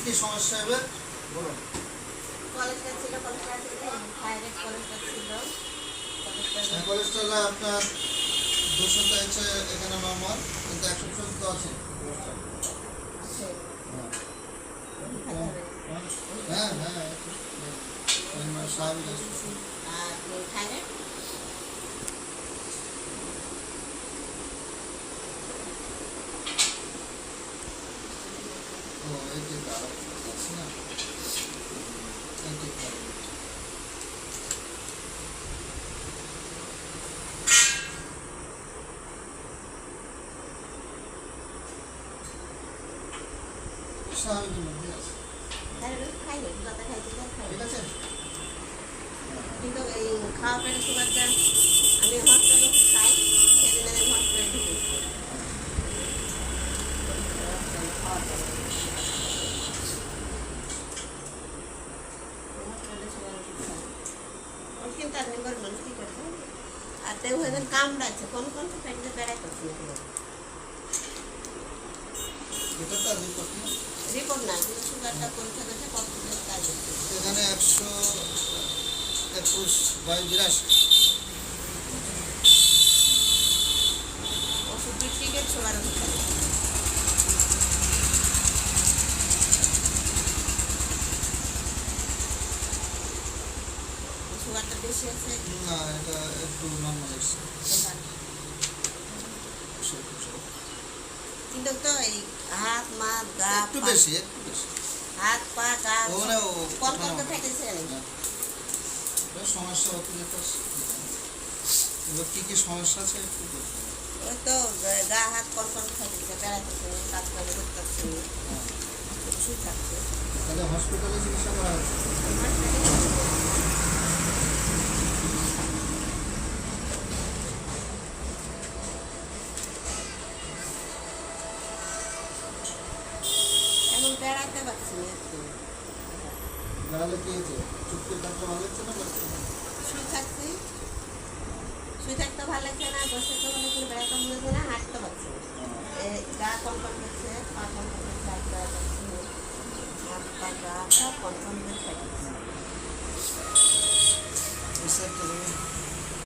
কি সমস্যা হবে বলুন। কোলেস্ট্রল ছিল, কোলেস্ট্রল ছিল, থাইরয়েড কোলেস্ট্রল ছিল, কোলেস্ট্রল আপনার 200 তো আছে এখানে নরমাল, কিন্তু 100 তো আছে আছে। হ্যাঁ হ্যাঁ স্বাভাবিক আছে। আর থাইরয়েড ও এই যে আছে না, এই যে স্বাভাবিকের মধ্যে আছে, থাইরয়েড খাইনি, যত খাইছি তাই খাই। ঠিক আছে। কিন্তু এই খাওয়া পেটে সুগারটা আমি হসপিটালে খাই, সেদিন আমি হসপিটালে ঢুকেছি। কিন্তু আপনি বলবেন কি করবো, আর তেও হয়ে কামড়াচ্ছে, কোন কোন ফ্যাক্টরি বেড়াই করছি এটা তো রিপোর্ট না, রিপোর্ট না, কিন্তু সুগারটা পরীক্ষা করছে কত কাজ হচ্ছে। এখানে 121/82 ওষুধ বিক্রিকে সুগার হচ্ছে সুগারটা বেশি আছে। না, এটা একটু নর্মাল আছে। কিন্তু তো এই হাত মাথ গা একটু পা, বেশি হাত পা গা ওখানে কোন কোন ফেটেছে সমস্যা হতে যেতে। এবার কি কি সমস্যা আছে একটু বলতে হবে। ওই তো গা হাত কোন কোন ফেটেছে, বেড়াতেছে, কাজ করে করতেছে, ওষুধ খাচ্ছে। তাহলে হসপিটালে চিকিৎসা করা হচ্ছে। এখন বেড়াতে পারছি না একটু, তাহলে কি হয়েছে, চুক্তির কাজটা ভালো হচ্ছে না লাগছে না? শুয়ে থাকছি, শুয়ে থাকতে ভালো লাগছে না, বসে তো ভালো করে বেড়াতে মনে হচ্ছে না, হাঁটতে পারছি না। গা কন কন করছে, পা কন কন করছে, হাত পা করছে, হাত পা গা সব কন কন করে ফেটেছে। এই সাইডটা